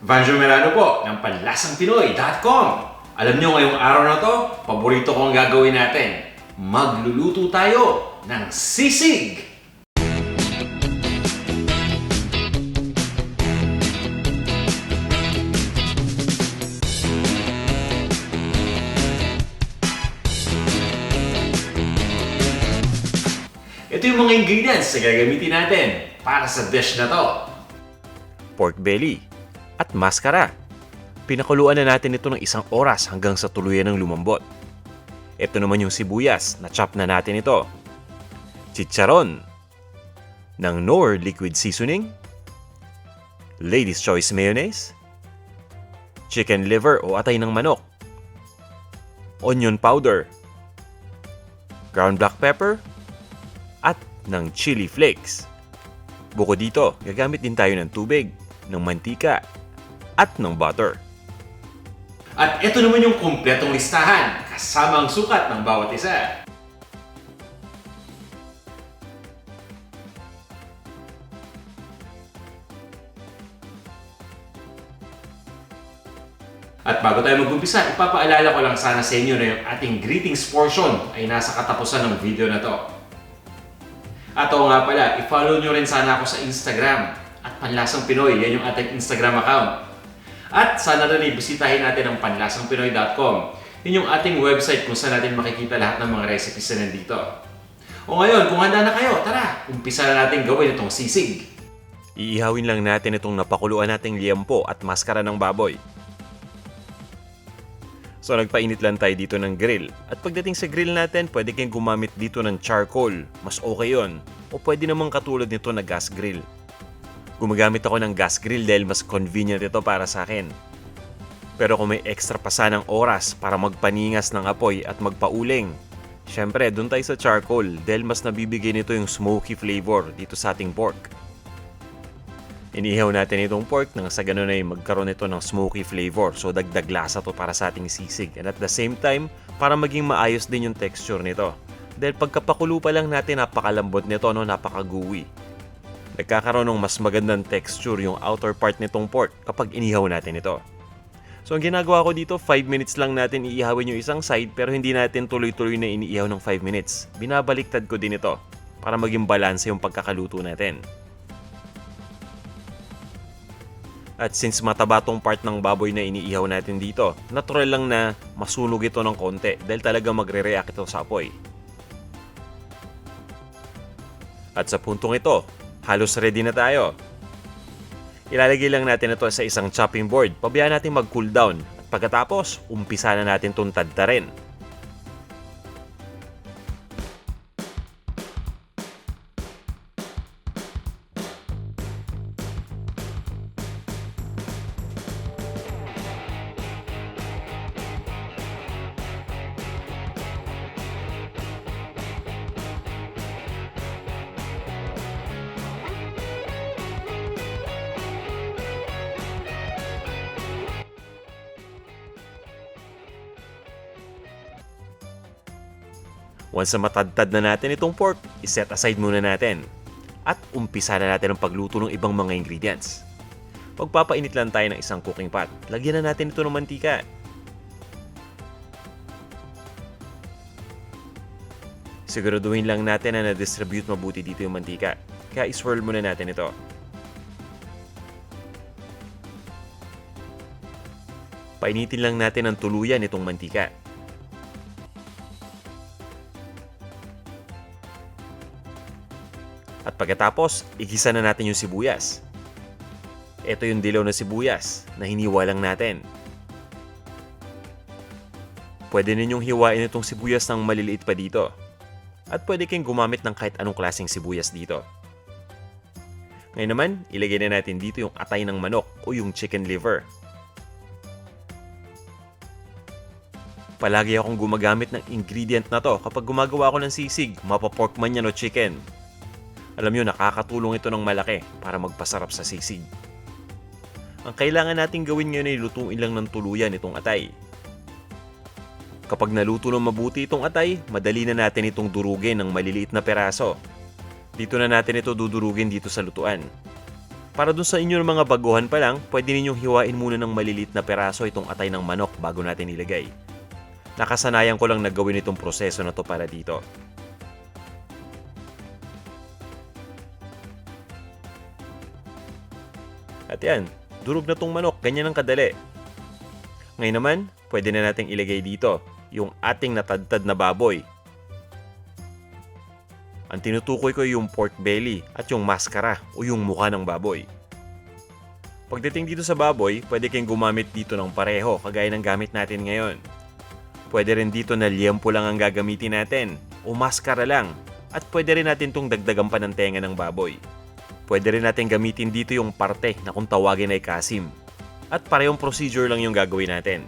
Vanjo Merano po ng panlasangpinoy.com. Alam nyo ngayong araw na to, paborito ko ang gagawin natin. Magluluto tayo ng sisig! Ito yung mga ingredients na gagamitin natin para sa dish na to. Pork belly at maskara. Pinakuluan na natin ito ng 1 oras hanggang sa tuluyan ng lumambot. Ito naman yung sibuyas, na-chop na natin ito. Chicharon ng Knorr liquid seasoning, Lady's Choice mayonnaise, chicken liver o atay ng manok, onion powder, ground black pepper, at ng chili flakes. Bukod dito, gagamit din tayo ng tubig, ng mantika, at ng butter. At ito naman yung kumpletong listahan, kasama ang sukat ng bawat isa. At bago tayo mag-umpisa, ipapaalala ko lang sana sa inyo na yung ating greetings portion ay nasa katapusan ng video na to. At oo nga pala, i-follow nyo rin sana ako sa Instagram at Panlasang Pinoy, yan yung ating Instagram account. At sana rin ibisitahin natin ang panlasangpinoy.com. Yun yung ating website kung saan natin makikita lahat ng mga recipes na nandito. O ngayon, kung handa na kayo, tara, umpisa na natin gawin itong sisig. Iihawin lang natin itong napakuluan nating liempo at maskara ng baboy. So nagpainit lang tayo dito ng grill. At pagdating sa grill natin, pwede kayong gumamit dito ng charcoal. Mas okay yun. O pwede namang katulad nito na gas grill. Gumagamit ako ng gas grill dahil mas convenient ito para sa akin. Pero kung may extra pa sanang oras para magpaningas ng apoy at magpauling, syempre dun tayo sa charcoal dahil mas nabibigay nito yung smoky flavor dito sa ating pork. Inihaw natin itong pork nang sa ganun ay magkaroon ito ng smoky flavor. So dagdag lasa to para sa ating sisig. And at the same time, para maging maayos din yung texture nito. Dahil pagkapakulo pa lang natin, napakalambot nito, no? Napakaguwi. Nagkakaroon ng mas magandang texture yung outer part nitong pork kapag inihaw natin ito. So ang ginagawa ko dito, 5 minutes lang natin iihawin yung isang side pero hindi natin tuloy-tuloy na iniihaw ng 5 minutes. Binabaliktad ko din ito para maging balanse yung pagkakaluto natin. At since mataba tong part ng baboy na iniihaw natin dito, natural lang na masunog ito ng konti dahil talaga magre-react ito sa apoy. At sa puntong ito, halos ready na tayo. Ilalagay lang natin ito sa isang chopping board, pabayaan natin mag-cool down at pagkatapos, umpisa na natin itong tadtarin. Once na matadtad na natin itong pork, iset aside muna natin. At umpisa na natin ang pagluto ng ibang mga ingredients. Pagpapainit lang tayo ng isang cooking pot, lagyan na natin ito ng mantika. Siguraduhin lang natin na na-distribute mabuti dito yung mantika. Kaya iswirl muna natin ito. Painitin lang natin ng tuluyan itong mantika. At pagkatapos, igisa na natin yung sibuyas. Ito yung dilaw na sibuyas na hiniwa lang natin. Pwede ninyong hiwain itong sibuyas ng maliliit pa dito. At pwede kayong gumamit ng kahit anong klaseng sibuyas dito. Ngayon naman, ilagay na natin dito yung atay ng manok o yung chicken liver. Palagi akong gumagamit ng ingredient na to kapag gumagawa ako ng sisig, mapapork man yan o chicken. Alam nyo, nakakatulong ito ng malaki para magpasarap sa sisig. Ang kailangan natin gawin ngayon ay lutuin lang ng tuluyan itong atay. Kapag naluto ng mabuti itong atay, madali na natin itong durugin ng maliliit na peraso. Dito na natin ito dudurugin dito sa lutuan. Para dun sa inyo ng mga baguhan pa lang, pwede ninyong hiwain muna ng malilit na peraso itong atay ng manok bago natin ilagay. Nakasanayan ko lang na gawin itong proseso na to para dito. At yan, durog na tong manok, ganyan ang kadali. Ngayon naman, pwede na nating ilagay dito yung ating natadtad na baboy. Ang tinutukoy ko yung pork belly at yung maskara o yung mukha ng baboy. Pagdating dito sa baboy, pwede kayong gumamit dito ng pareho kagaya ng gamit natin ngayon. Pwede rin dito na liempo lang ang gagamitin natin o maskara lang at pwede rin natin itong dagdagan pa ng tenga ng baboy. Pwede rin natin gamitin dito yung parte na kung tawagin ay kasim. At parehong procedure lang yung gagawin natin.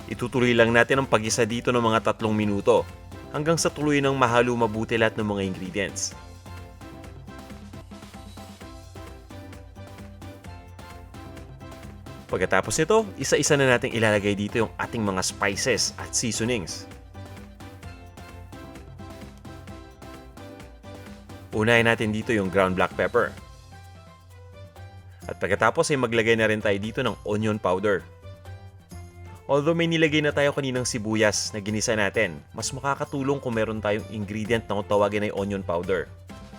Itutuloy lang natin ang pag-isa dito ng mga 3 minuto hanggang sa tuloy ng mahalo mabuti lahat ng mga ingredients. Pagkatapos nito, isa-isa na nating ilalagay dito yung ating mga spices at seasonings. Unahin natin dito yung ground black pepper. At pagkatapos ay maglagay na rin tayo dito ng onion powder. Although may nilagay na tayo kaninang sibuyas na ginisa natin, mas makakatulong kung meron tayong ingredient na kung tawagin ay onion powder.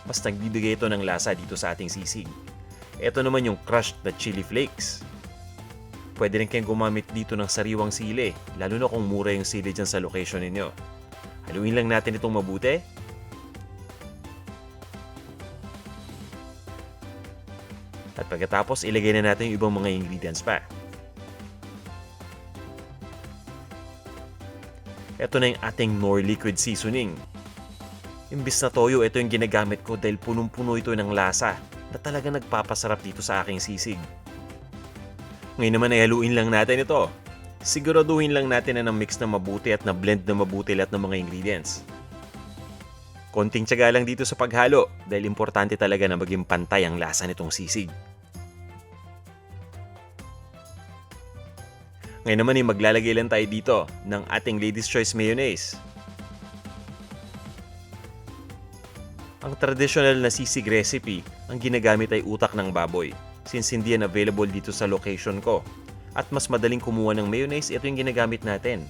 Mas nagbibigay ito ng lasa dito sa ating sisig. Ito naman yung crushed na chili flakes. Pwede rin kayong gumamit dito ng sariwang sili, lalo na kung mura yung sili dyan sa location ninyo. Haluin lang natin itong mabuti. At pagkatapos, ilagay na natin yung ibang mga ingredients pa. Ito na yung ating Knorr liquid seasoning. Imbis na toyo, ito yung ginagamit ko dahil punong-puno ito ng lasa na talaga nagpapasarap dito sa aking sisig. Ngayon naman ay haluin lang natin ito. Siguraduhin lang natin na na-mix na mabuti at na-blend na mabuti lahat ng mga ingredients. Konting tiyaga lang dito sa paghalo dahil importante talaga na maging pantay ang lasa nitong sisig. Ngayon naman ay maglalagay lang tayo dito ng ating Lady's Choice Mayonnaise. Ang traditional na sisig recipe, ang ginagamit ay utak ng baboy since hindi yan available dito sa location ko. At mas madaling kumuha ng mayonnaise, ito yung ginagamit natin.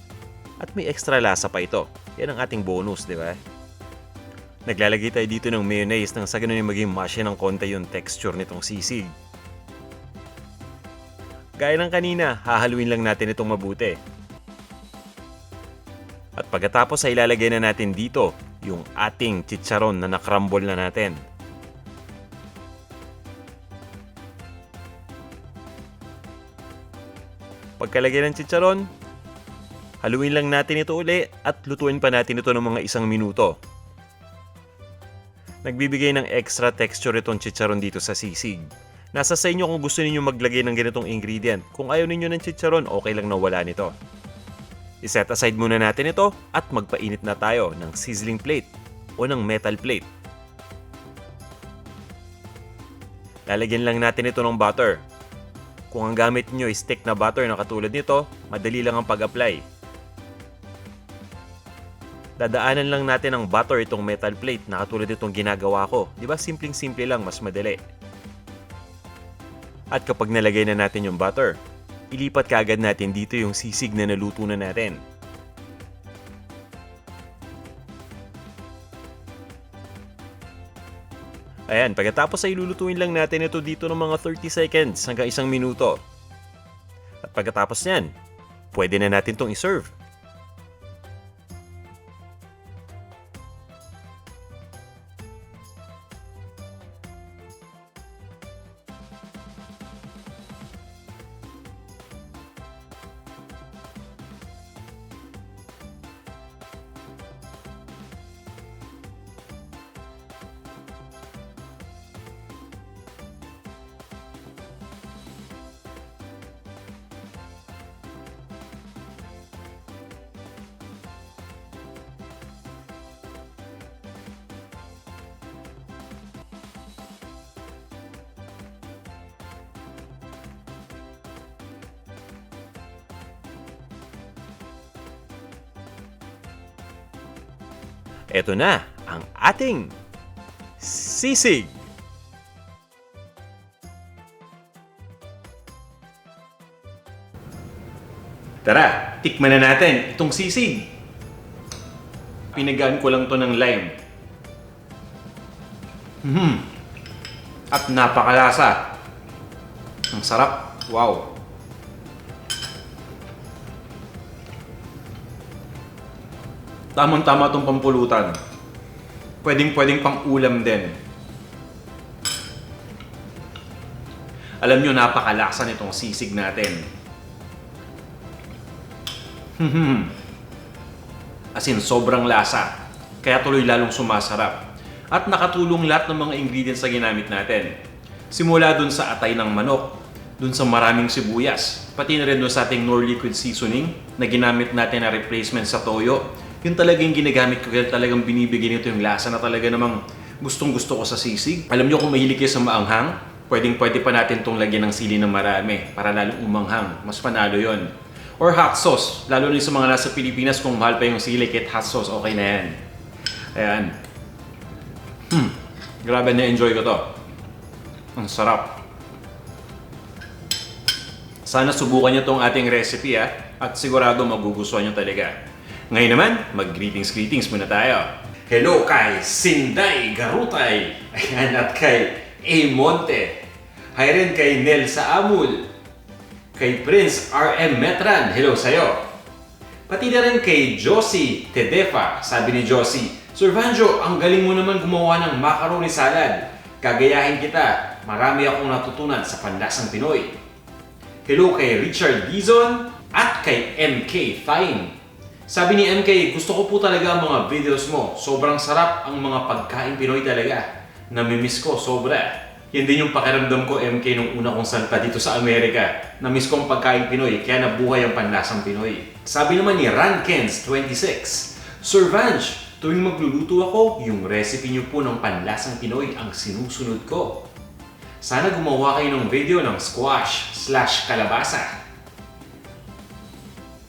At may extra lasa pa ito. Yan ang ating bonus, di ba? Naglalagay tayo dito ng mayonnaise nang sa ganun yung maging mushy ng konti yung texture nitong sisig. Gaya ng kanina, hahaluin lang natin itong mabuti. At pagkatapos ay ilalagay na natin dito yung ating chicharon na nakrumble na natin. Pagkalagay ng chicharon, haluin lang natin ito uli at lutuin pa natin ito ng mga 1 minuto. Nagbibigay ng extra texture itong chicharon dito sa sisig. Nasa sa inyo kung gusto niyo maglagay ng ganitong ingredient. Kung ayaw niyo ng chicharon, okay lang na wala nito. I-set aside muna natin ito at magpainit na tayo ng sizzling plate o ng metal plate. Lalagyan lang natin ito ng butter. Kung ang gamit niyo is stick na butter na katulad nito, madali lang ang pag-apply. Dadaanan lang natin ng butter itong metal plate na katulad itong ginagawa ko. Di ba simpleng-simple lang, mas madali. At kapag nalagay na natin yung butter, ilipat kaagad natin dito yung sisig na naluto na natin. Ayan, pagkatapos ay lulutuin lang natin ito dito ng mga 30 seconds hanggang 1 minuto. At pagkatapos niyan, pwede na natin itong iserve. Ito na ang ating sisig. Tara, tikman na natin itong sisig. Pinagaan ko lang to ng lime. At napakalasa. Ang sarap. Wow. Tamang-tama itong pampulutan. Pwedeng pang ulam din. Alam nyo, napakalasa nitong sisig natin. As in, sobrang lasa. Kaya tuloy lalong sumasarap. At nakatulong lahat ng mga ingredients na ginamit natin. Simula dun sa atay ng manok, dun sa maraming sibuyas, pati na rin dun sa ating Knorr liquid seasoning na ginamit natin na replacement sa toyo. Yun talagang ginagamit ko, kaya talagang binibigyan nito yung lasa na talaga namang gustong-gusto ko sa sisig. Alam nyo, kung mahilig kayo sa maanghang, pwede pa natin itong lagyan ng sili na marami para lalong umanghang. Mas panalo yon. Or hot sauce, lalo na sa mga nasa Pilipinas, kung mahal pa yung sili, kahit hot sauce, okay na yan. Ayan. Grabe, na-enjoy ko to. Ang sarap. Sana subukan nyo tong ating recipe at sigurado magugustuhan nyo talaga. Ngayon naman, mag-greetings muna tayo. Hello kay Sinday Garutay. Ayan, at kay A. Monte. Hi rin kay Nel Saamul. Kay Prince R.M. Metran. Hello sa'yo. Pati na rin kay Josie Tedefa. Sabi ni Josie, Sir Vanjo, ang galing mo naman gumawa ng macaroni salad. Gagayahin kita. Marami akong natutunan sa panlasang Pinoy. Hello kay Richard Dizon at kay MK Fine. Sabi ni MK, gusto ko po talaga ang mga videos mo. Sobrang sarap ang mga pagkain Pinoy talaga. Namimiss ko, sobra. Yan din yung pakiramdam ko, MK, nung una kong salpa dito sa Amerika. Namiss ko ang pagkain Pinoy, kaya nabuhay ang panlasang Pinoy. Sabi naman ni Rankens26, Sir Vanj, tuwing magluluto ako, yung recipe niyo po ng panlasang Pinoy ang sinusunod ko. Sana gumawa kayo ng video ng squash/kalabasa.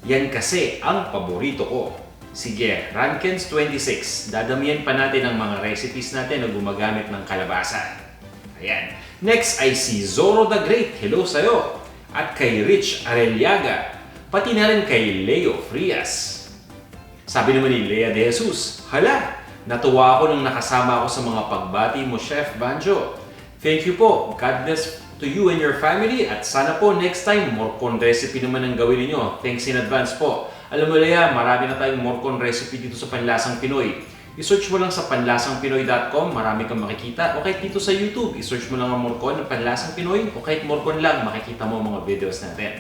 Yan kasi ang paborito ko. Sige, Rankens26, dadamihan pa natin ang mga recipes natin na gumagamit ng kalabasa. Ayan. Next ay si Zoro the Great. Hello sa'yo. At kay Rich Areliaga. Pati na rin kay Leo Frias. Sabi naman ni Lea De Jesus, hala, natuwa ako nung nakasama ako sa mga pagbati mo, Chef Vanjo. Thank you po. God bless to you and your family, at sana po next time morcon recipe naman ang gawin niyo. Thanks in advance po. Alam mo Lea, marami na tayong morcon recipe dito sa Panlasang Pinoy. I-search mo lang sa panlasangpinoy.com, marami kang makikita. O kahit dito sa YouTube, i-search mo lang ang morcon ng Panlasang Pinoy, o kahit morcon lang, makikita mo mga videos natin.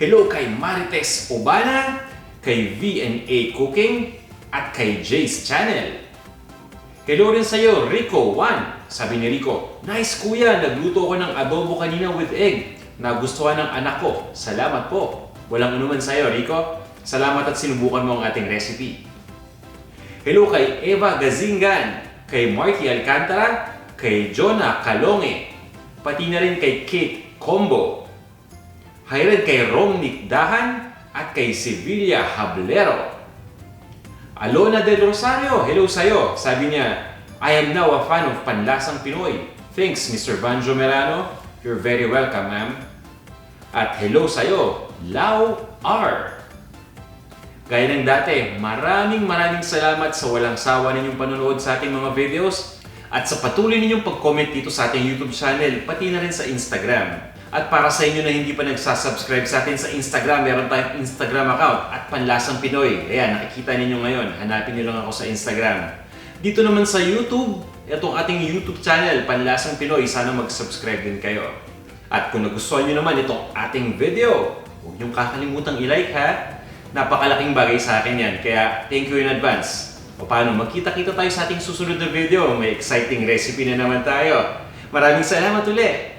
Hello kay Marites Obana, kay V&A Cooking, at kay Jay's Channel. Hello rin sa'yo, Rico1. Sabi ni Rico, nice kuya, nagluto ko ng adobo kanina with egg. Nagustuhan ng anak ko. Salamat po. Walang anuman sa'yo, Rico. Salamat at sinubukan mo ang ating recipe. Hello kay Eva Gazingan, kay Marty Alcantara, kay Jonah Kalonge, pati na rin kay Kate Combo. Hi rin kay Romnick Dahan at kay Sevilla Hablero. Alona Del Rosario, hello sa'yo. Sabi niya, I am now a fan of Panlasang Pinoy. Thanks, Mr. Vanjo Merano. You're very welcome, ma'am. At hello sa'yo, Lau R. Gaya ng dati, maraming salamat sa walang sawa ninyong panonood sa ating mga videos at sa patuloy ninyong pag-comment dito sa ating YouTube channel, pati na rin sa Instagram. At para sa inyo na hindi pa nagsasubscribe sa atin sa Instagram, meron tayong Instagram account at Panlasang Pinoy. Ayan, nakikita ninyo ngayon. Hanapin niyo lang ako sa Instagram. Dito naman sa YouTube, itong ating YouTube channel, Panlasang Pinoy, sana mag-subscribe din kayo. At kung nagustuhan nyo naman itong ating video, huwag niyong kakalimutang i-like ha. Napakalaking bagay sa akin yan, kaya thank you in advance. O paano, magkita-kita tayo sa ating susunod na video. May exciting recipe na naman tayo. Maraming salamat ulit!